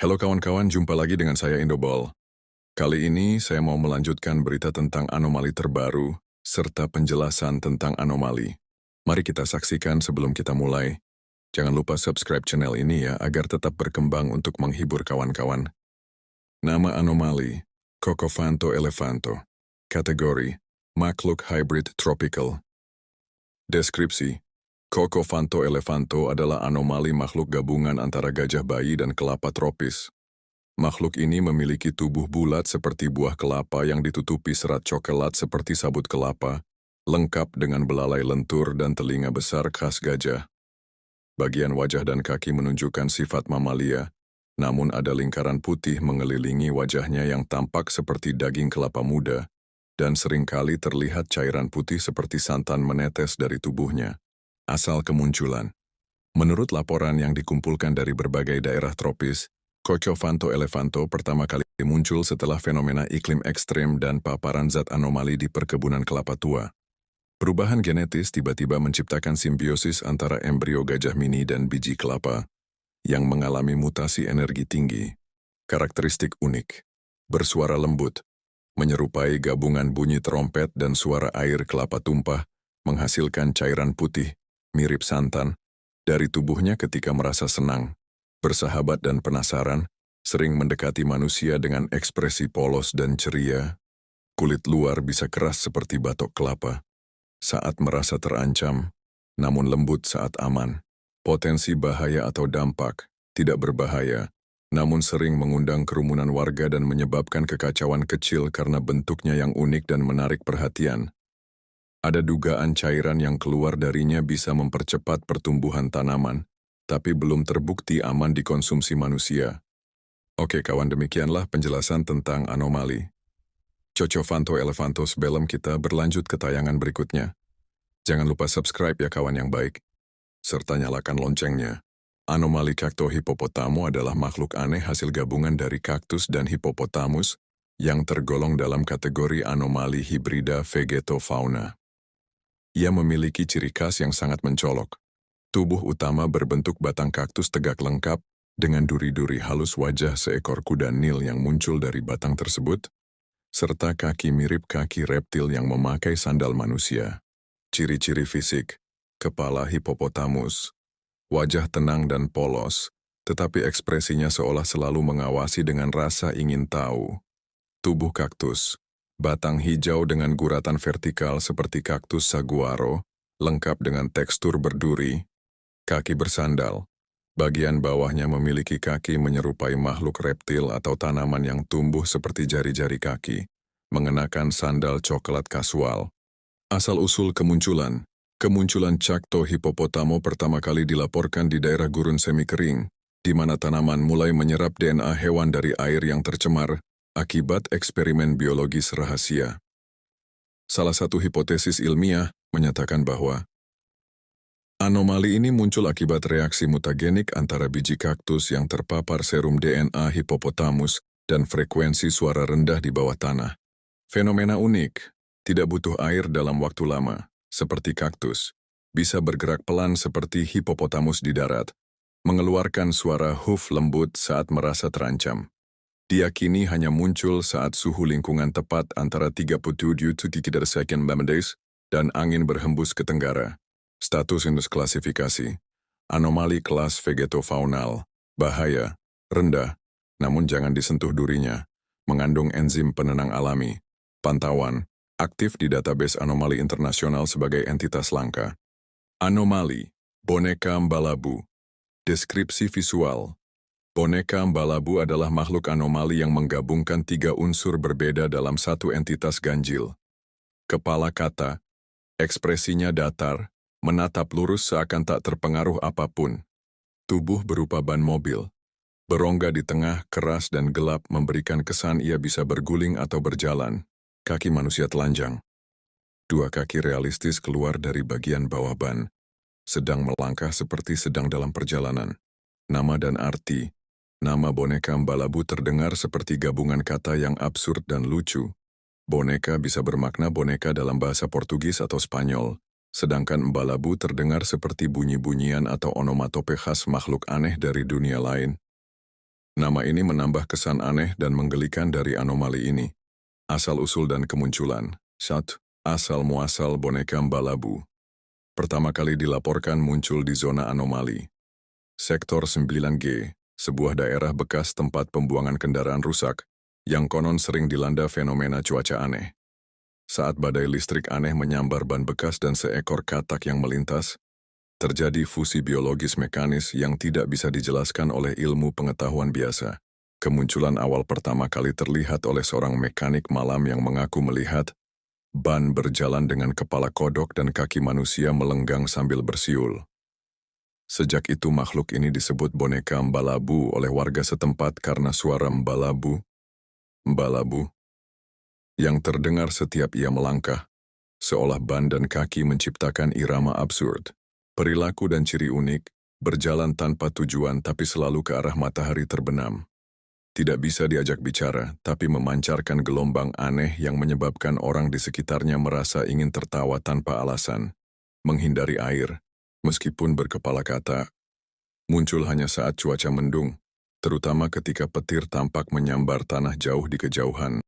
Halo kawan-kawan, jumpa lagi dengan saya Indoball. Kali ini saya mau melanjutkan berita tentang anomali terbaru, serta penjelasan tentang anomali. Mari kita saksikan sebelum kita mulai. Jangan lupa subscribe channel ini ya, agar tetap berkembang untuk menghibur kawan-kawan. Nama anomali, Cocophanto elephanto. Kategori, makhluk hybrid tropical. Deskripsi, Cocophanto elephanto adalah anomali makhluk gabungan antara gajah bayi dan kelapa tropis. Makhluk ini memiliki tubuh bulat seperti buah kelapa yang ditutupi serat coklat seperti sabut kelapa, lengkap dengan belalai lentur dan telinga besar khas gajah. Bagian wajah dan kaki menunjukkan sifat mamalia, namun ada lingkaran putih mengelilingi wajahnya yang tampak seperti daging kelapa muda, dan seringkali terlihat cairan putih seperti santan menetes dari tubuhnya. Asal kemunculan. Menurut laporan yang dikumpulkan dari berbagai daerah tropis, Cocophanto elephanto pertama kali muncul setelah fenomena iklim ekstrem dan paparan zat anomali di perkebunan kelapa tua. Perubahan genetis tiba-tiba menciptakan simbiosis antara embrio gajah mini dan biji kelapa, yang mengalami mutasi energi tinggi. Karakteristik unik, bersuara lembut, menyerupai gabungan bunyi trompet dan suara air kelapa tumpah, menghasilkan cairan putih, mirip santan, dari tubuhnya ketika merasa senang. Bersahabat dan penasaran, sering mendekati manusia dengan ekspresi polos dan ceria. Kulit luar bisa keras seperti batok kelapa saat merasa terancam, namun lembut saat aman. Potensi bahaya atau dampak tidak berbahaya, namun sering mengundang kerumunan warga dan menyebabkan kekacauan kecil karena bentuknya yang unik dan menarik perhatian. Ada dugaan cairan yang keluar darinya bisa mempercepat pertumbuhan tanaman, tapi belum terbukti aman dikonsumsi manusia. Oke kawan, demikianlah penjelasan tentang anomali Cocophanto elephanto. Sebelum kita berlanjut ke tayangan berikutnya, jangan lupa subscribe ya kawan yang baik, serta nyalakan loncengnya. Anomali Cactohippopotamus adalah makhluk aneh hasil gabungan dari kaktus dan hippopotamus yang tergolong dalam kategori anomali hibrida vegetofauna. Ia memiliki ciri khas yang sangat mencolok. Tubuh utama berbentuk batang kaktus tegak lengkap, dengan duri-duri halus wajah seekor kuda Nil yang muncul dari batang tersebut, serta kaki mirip kaki reptil yang memakai sandal manusia. Ciri-ciri fisik, kepala hippopotamus, wajah tenang dan polos, tetapi ekspresinya seolah selalu mengawasi dengan rasa ingin tahu. Tubuh kaktus, batang hijau dengan guratan vertikal seperti kaktus saguaro, lengkap dengan tekstur berduri. Kaki bersandal. Bagian bawahnya memiliki kaki menyerupai makhluk reptil atau tanaman yang tumbuh seperti jari-jari kaki, mengenakan sandal coklat kasual. Asal-usul kemunculan. Kemunculan Cactohippopotamus pertama kali dilaporkan di daerah gurun semi kering, di mana tanaman mulai menyerap DNA hewan dari air yang tercemar akibat eksperimen biologis rahasia. Salah satu hipotesis ilmiah menyatakan bahwa anomali ini muncul akibat reaksi mutagenik antara biji kaktus yang terpapar serum DNA hippopotamus dan frekuensi suara rendah di bawah tanah. Fenomena unik, tidak butuh air dalam waktu lama, seperti kaktus, bisa bergerak pelan seperti hippopotamus di darat, mengeluarkan suara huf lembut saat merasa terancam. Diyakini hanya muncul saat suhu lingkungan tepat antara 37°C dan angin berhembus ke tenggara. Status indeks klasifikasi, anomali kelas vegetofaunal, bahaya, rendah, namun jangan disentuh durinya, mengandung enzim penenang alami, pantauan, aktif di database anomali internasional sebagai entitas langka. Anomali, boneka mbalabu, deskripsi visual. Boneka mbalabu adalah makhluk anomali yang menggabungkan 3 unsur berbeda dalam satu entitas ganjil. Kepala kata, ekspresinya datar, menatap lurus seakan tak terpengaruh apapun. Tubuh berupa ban mobil. Berongga di tengah, keras dan gelap memberikan kesan ia bisa berguling atau berjalan. Kaki manusia telanjang. 2 kaki realistis keluar dari bagian bawah ban. Sedang melangkah seperti sedang dalam perjalanan. Nama dan arti. Nama boneka mbalabu terdengar seperti gabungan kata yang absurd dan lucu. Boneka bisa bermakna boneka dalam bahasa Portugis atau Spanyol, sedangkan mbalabu terdengar seperti bunyi-bunyian atau onomatope khas makhluk aneh dari dunia lain. Nama ini menambah kesan aneh dan menggelikan dari anomali ini. Asal-usul dan kemunculan. 1. Asal-muasal boneka Mbalabu. Pertama kali dilaporkan muncul di zona anomali. Sektor 9G, sebuah daerah bekas tempat pembuangan kendaraan rusak, yang konon sering dilanda fenomena cuaca aneh. Saat badai listrik aneh menyambar ban bekas dan seekor katak yang melintas, terjadi fusi biologis mekanis yang tidak bisa dijelaskan oleh ilmu pengetahuan biasa. Kemunculan awal pertama kali terlihat oleh seorang mekanik malam yang mengaku melihat ban berjalan dengan kepala kodok dan kaki manusia melenggang sambil bersiul. Sejak itu makhluk ini disebut boneka Mbalabu oleh warga setempat karena suara Mbalabu, Mbalabu, yang terdengar setiap ia melangkah, seolah ban dan kaki menciptakan irama absurd. Perilaku dan ciri unik, berjalan tanpa tujuan tapi selalu ke arah matahari terbenam. Tidak bisa diajak bicara, tapi memancarkan gelombang aneh yang menyebabkan orang di sekitarnya merasa ingin tertawa tanpa alasan, menghindari air, meskipun berkepala kata. Muncul hanya saat cuaca mendung, terutama ketika petir tampak menyambar tanah jauh di kejauhan.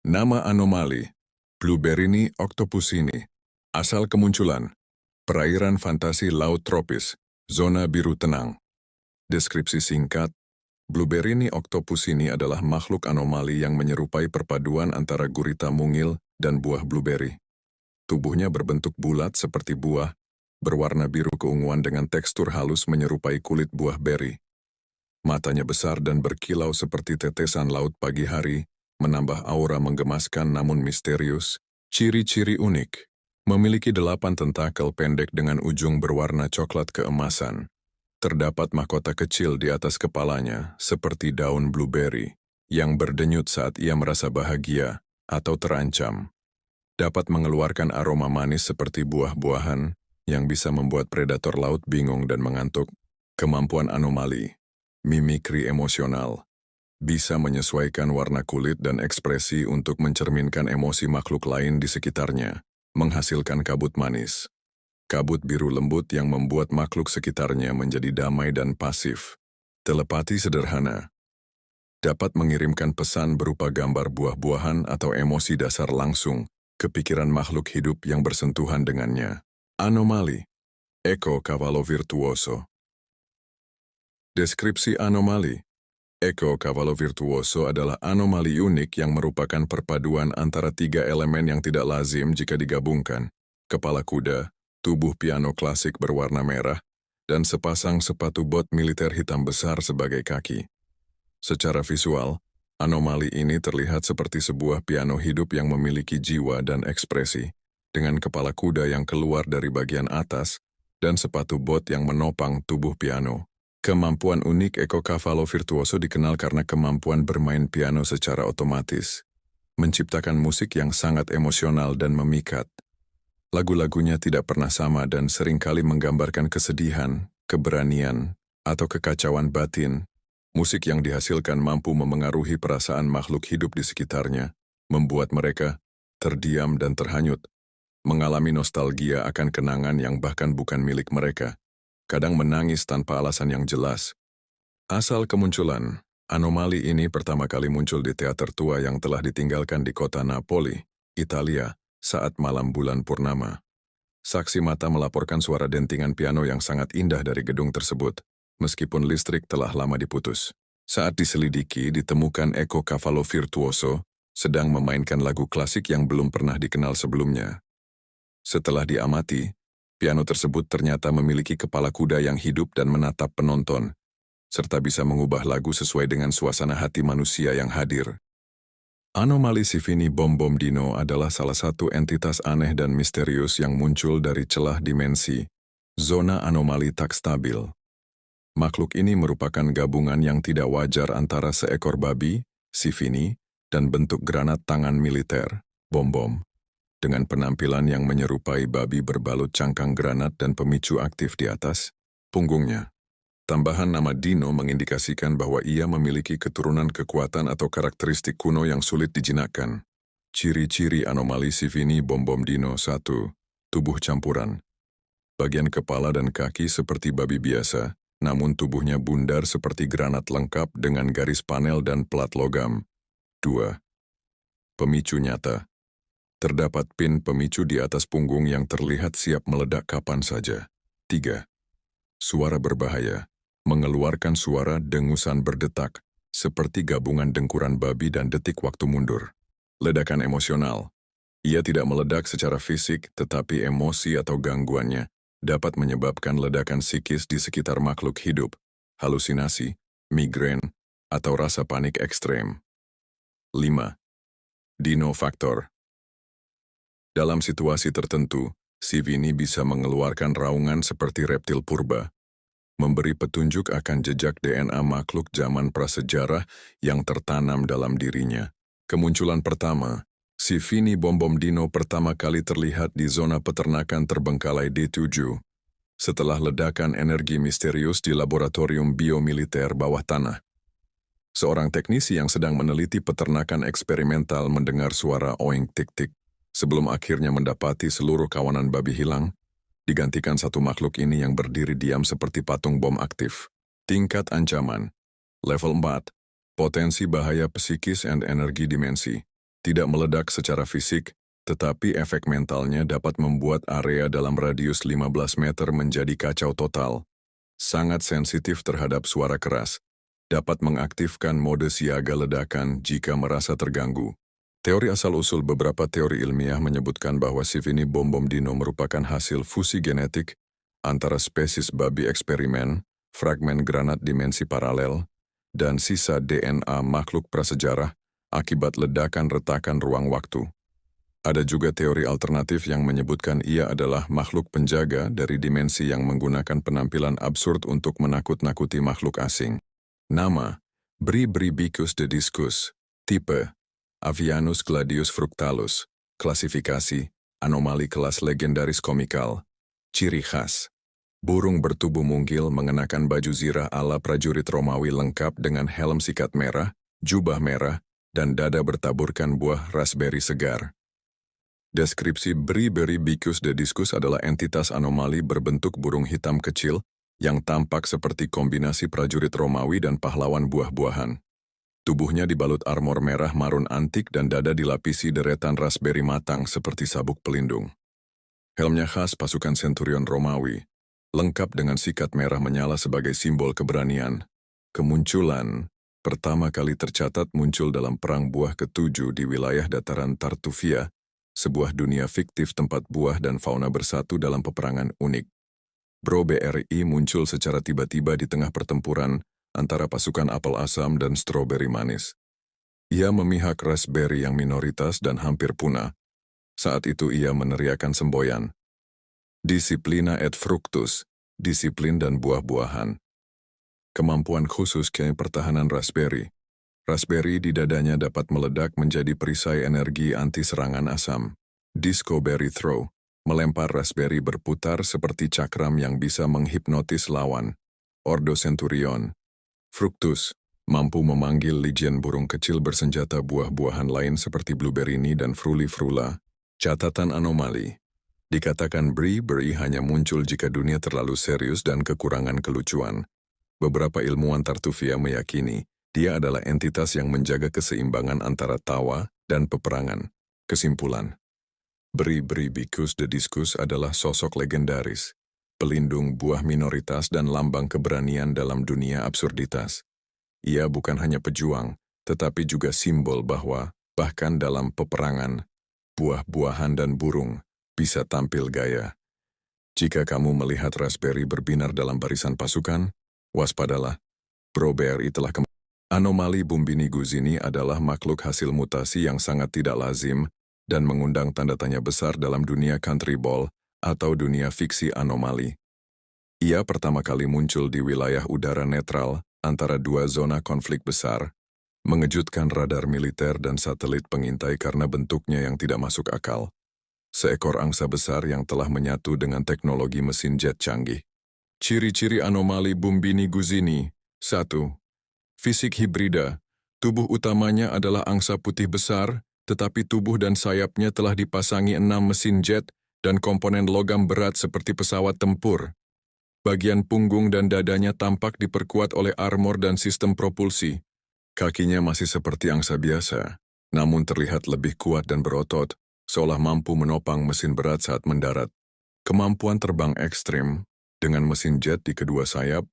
Nama anomali, Blueberry octopusini. Asal kemunculan, perairan fantasi laut tropis, zona biru tenang. Deskripsi singkat, Blueberry octopusini adalah makhluk anomali yang menyerupai perpaduan antara gurita mungil dan buah blueberry. Tubuhnya berbentuk bulat seperti buah, berwarna biru keunguan dengan tekstur halus menyerupai kulit buah beri. Matanya besar dan berkilau seperti tetesan laut pagi hari, menambah aura menggemaskan namun misterius. Ciri-ciri unik, memiliki 8 tentakel pendek dengan ujung berwarna coklat keemasan. Terdapat mahkota kecil di atas kepalanya, seperti daun blueberry, yang berdenyut saat ia merasa bahagia atau terancam. Dapat mengeluarkan aroma manis seperti buah-buahan, yang bisa membuat predator laut bingung dan mengantuk. Kemampuan anomali, mimikri emosional, bisa menyesuaikan warna kulit dan ekspresi untuk mencerminkan emosi makhluk lain di sekitarnya, menghasilkan kabut manis. Kabut biru lembut yang membuat makhluk sekitarnya menjadi damai dan pasif. Telepati sederhana, dapat mengirimkan pesan berupa gambar buah-buahan atau emosi dasar langsung ke pikiran makhluk hidup yang bersentuhan dengannya. Anomali, Eco Cavallo Virtuoso. Deskripsi anomali, Eco Cavallo Virtuoso adalah anomali unik yang merupakan perpaduan antara 3 elemen yang tidak lazim jika digabungkan, kepala kuda, tubuh piano klasik berwarna merah, dan sepasang sepatu bot militer hitam besar sebagai kaki. Secara visual, anomali ini terlihat seperti sebuah piano hidup yang memiliki jiwa dan ekspresi, dengan kepala kuda yang keluar dari bagian atas dan sepatu bot yang menopang tubuh piano. Kemampuan unik Eco Cavallo Virtuoso dikenal karena kemampuan bermain piano secara otomatis, menciptakan musik yang sangat emosional dan memikat. Lagu-lagunya tidak pernah sama dan seringkali menggambarkan kesedihan, keberanian, atau kekacauan batin. Musik yang dihasilkan mampu memengaruhi perasaan makhluk hidup di sekitarnya, membuat mereka terdiam dan terhanyut, mengalami nostalgia akan kenangan yang bahkan bukan milik mereka, kadang menangis tanpa alasan yang jelas. Asal kemunculan, anomali ini pertama kali muncul di teater tua yang telah ditinggalkan di kota Napoli, Italia, saat malam bulan purnama. Saksi mata melaporkan suara dentingan piano yang sangat indah dari gedung tersebut, meskipun listrik telah lama diputus. Saat diselidiki, ditemukan Eco Cavallo Virtuoso sedang memainkan lagu klasik yang belum pernah dikenal sebelumnya. Setelah diamati, piano tersebut ternyata memiliki kepala kuda yang hidup dan menatap penonton, serta bisa mengubah lagu sesuai dengan suasana hati manusia yang hadir. Anomali Sifini Bom Bom Dino adalah salah satu entitas aneh dan misterius yang muncul dari celah dimensi, zona anomali tak stabil. Makhluk ini merupakan gabungan yang tidak wajar antara seekor babi, Sifini, dan bentuk granat tangan militer, bom-bom, dengan penampilan yang menyerupai babi berbalut cangkang granat dan pemicu aktif di atas punggungnya. Tambahan nama Dino mengindikasikan bahwa ia memiliki keturunan kekuatan atau karakteristik kuno yang sulit dijinakkan. Ciri-ciri anomali Sifini Bom Bom Dino 1. Tubuh campuran. Bagian kepala dan kaki seperti babi biasa, namun tubuhnya bundar seperti granat lengkap dengan garis panel dan plat logam. 2. Pemicu nyata. Terdapat pin pemicu di atas punggung yang terlihat siap meledak kapan saja. 3. Suara berbahaya. Mengeluarkan suara dengusan berdetak, seperti gabungan dengkuran babi dan detik waktu mundur. Ledakan emosional. Ia tidak meledak secara fisik, tetapi emosi atau gangguannya dapat menyebabkan ledakan psikis di sekitar makhluk hidup, halusinasi, migrain, atau rasa panik ekstrem. 5. Dino Factor. Dalam situasi tertentu, si Vini bisa mengeluarkan raungan seperti reptil purba, memberi petunjuk akan jejak DNA makhluk zaman prasejarah yang tertanam dalam dirinya. Kemunculan pertama, si Vini bom-bom dino pertama kali terlihat di zona peternakan terbengkalai D7, setelah ledakan energi misterius di laboratorium biomiliter bawah tanah. Seorang teknisi yang sedang meneliti peternakan eksperimental mendengar suara oing tik-tik, sebelum akhirnya mendapati seluruh kawanan babi hilang, digantikan satu makhluk ini yang berdiri diam seperti patung bom aktif. Tingkat ancaman. Level 4. Potensi bahaya psikis dan energi dimensi. Tidak meledak secara fisik, tetapi efek mentalnya dapat membuat area dalam radius 15 meter menjadi kacau total. Sangat sensitif terhadap suara keras. Dapat mengaktifkan mode siaga ledakan jika merasa terganggu. Teori asal-usul beberapa teori ilmiah menyebutkan bahwa si Vini bom-bom dino merupakan hasil fusi genetik antara spesies babi eksperimen, fragmen granat dimensi paralel, dan sisa DNA makhluk prasejarah akibat ledakan retakan ruang waktu. Ada juga teori alternatif yang menyebutkan ia adalah makhluk penjaga dari dimensi yang menggunakan penampilan absurd untuk menakut-nakuti makhluk asing. Nama, Bribicus dediscus. Tipe, Avianus gladius fructalus. Klasifikasi, anomali kelas legendaris komikal. Ciri khas, burung bertubuh mungkil mengenakan baju zirah ala prajurit Romawi lengkap dengan helm sikat merah, jubah merah, dan dada bertaburkan buah raspberry segar. Deskripsi Bribicus dediscus adalah entitas anomali berbentuk burung hitam kecil yang tampak seperti kombinasi prajurit Romawi dan pahlawan buah-buahan. Tubuhnya dibalut armor merah marun antik dan dada dilapisi deretan raspberry matang seperti sabuk pelindung. Helmnya khas pasukan Centurion Romawi, lengkap dengan sikat merah menyala sebagai simbol keberanian. Kemunculan pertama kali tercatat muncul dalam Perang Buah ke-7 di wilayah dataran Tartufia, sebuah dunia fiktif tempat buah dan fauna bersatu dalam peperangan unik. Bro BRI muncul secara tiba-tiba di tengah pertempuran antara pasukan apel asam dan stroberi manis. Ia memihak raspberry yang minoritas dan hampir punah. Saat itu ia meneriakan semboyan. Disciplina et fructus, disiplin dan buah-buahan. Kemampuan khusus ke pertahanan raspberry. Raspberry di dadanya dapat meledak menjadi perisai energi anti serangan asam. Disco berry throw. Melempar raspberry berputar seperti cakram yang bisa menghipnotis lawan. Ordo Centurion. Fructus, mampu memanggil legion burung kecil bersenjata buah-buahan lain seperti blueberry dan frulifrula. Catatan anomali. Dikatakan Briberi hanya muncul jika dunia terlalu serius dan kekurangan kelucuan. Beberapa ilmuwan Tartufia meyakini dia adalah entitas yang menjaga keseimbangan antara tawa dan peperangan. Kesimpulan. Bribicus dediscus adalah sosok legendaris, pelindung buah minoritas dan lambang keberanian dalam dunia absurditas. Ia bukan hanya pejuang, tetapi juga simbol bahwa, bahkan dalam peperangan, buah-buahan dan burung bisa tampil gaya. Jika kamu melihat raspberry berbinar dalam barisan pasukan, waspadalah, Bro BRI telah kembali. Anomali Bumbini guzini adalah makhluk hasil mutasi yang sangat tidak lazim dan mengundang tanda tanya besar dalam dunia country ball atau dunia fiksi anomali. Ia pertama kali muncul di wilayah udara netral antara dua zona konflik besar, mengejutkan radar militer dan satelit pengintai karena bentuknya yang tidak masuk akal. Seekor angsa besar yang telah menyatu dengan teknologi mesin jet canggih. Ciri-ciri anomali Bumbini guzini. 1. Fisik hibrida. Tubuh utamanya adalah angsa putih besar, tetapi tubuh dan sayapnya telah dipasangi 6 mesin jet dan komponen logam berat seperti pesawat tempur. Bagian punggung dan dadanya tampak diperkuat oleh armor dan sistem propulsi. Kakinya masih seperti angsa biasa, namun terlihat lebih kuat dan berotot, seolah mampu menopang mesin berat saat mendarat. Kemampuan terbang ekstrim, dengan mesin jet di kedua sayap,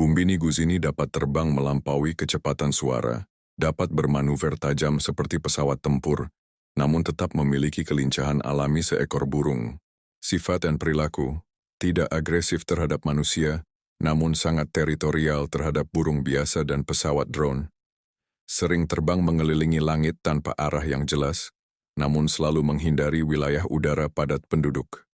Bumbini Guzini dapat terbang melampaui kecepatan suara, dapat bermanuver tajam seperti pesawat tempur, namun tetap memiliki kelincahan alami seekor burung. Sifat dan perilaku tidak agresif terhadap manusia, namun sangat teritorial terhadap burung biasa dan pesawat drone. Sering terbang mengelilingi langit tanpa arah yang jelas, namun selalu menghindari wilayah udara padat penduduk.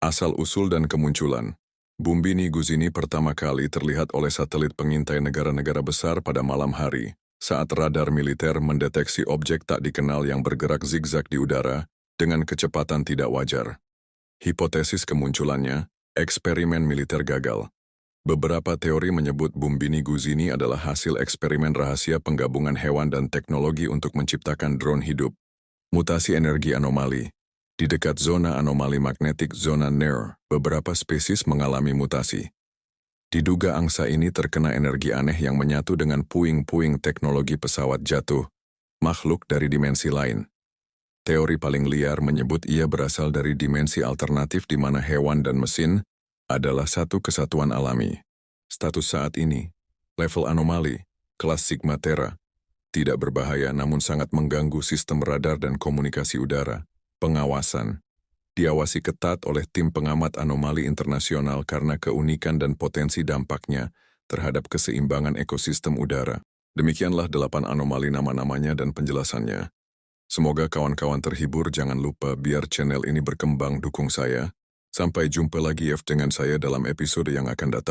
Asal-usul dan kemunculan. Bumbini Guzini pertama kali terlihat oleh satelit pengintai negara-negara besar pada malam hari, saat radar militer mendeteksi objek tak dikenal yang bergerak zigzag di udara dengan kecepatan tidak wajar. Hipotesis kemunculannya, eksperimen militer gagal. Beberapa teori menyebut Bumbini Guzini adalah hasil eksperimen rahasia penggabungan hewan dan teknologi untuk menciptakan drone hidup. Mutasi energi anomali. Di dekat zona anomali magnetik zona NER, beberapa spesies mengalami mutasi. Diduga angsa ini terkena energi aneh yang menyatu dengan puing-puing teknologi pesawat jatuh, makhluk dari dimensi lain. Teori paling liar menyebut ia berasal dari dimensi alternatif di mana hewan dan mesin adalah satu kesatuan alami. Status saat ini, level anomali, kelas Sigma Terra, tidak berbahaya namun sangat mengganggu sistem radar dan komunikasi udara. Pengawasan diawasi ketat oleh tim pengamat anomali internasional karena keunikan dan potensi dampaknya terhadap keseimbangan ekosistem udara. Demikianlah 8 anomali nama-namanya dan penjelasannya. Semoga kawan-kawan terhibur, jangan lupa biar channel ini berkembang dukung saya. Sampai jumpa lagi dengan saya dalam episode yang akan datang.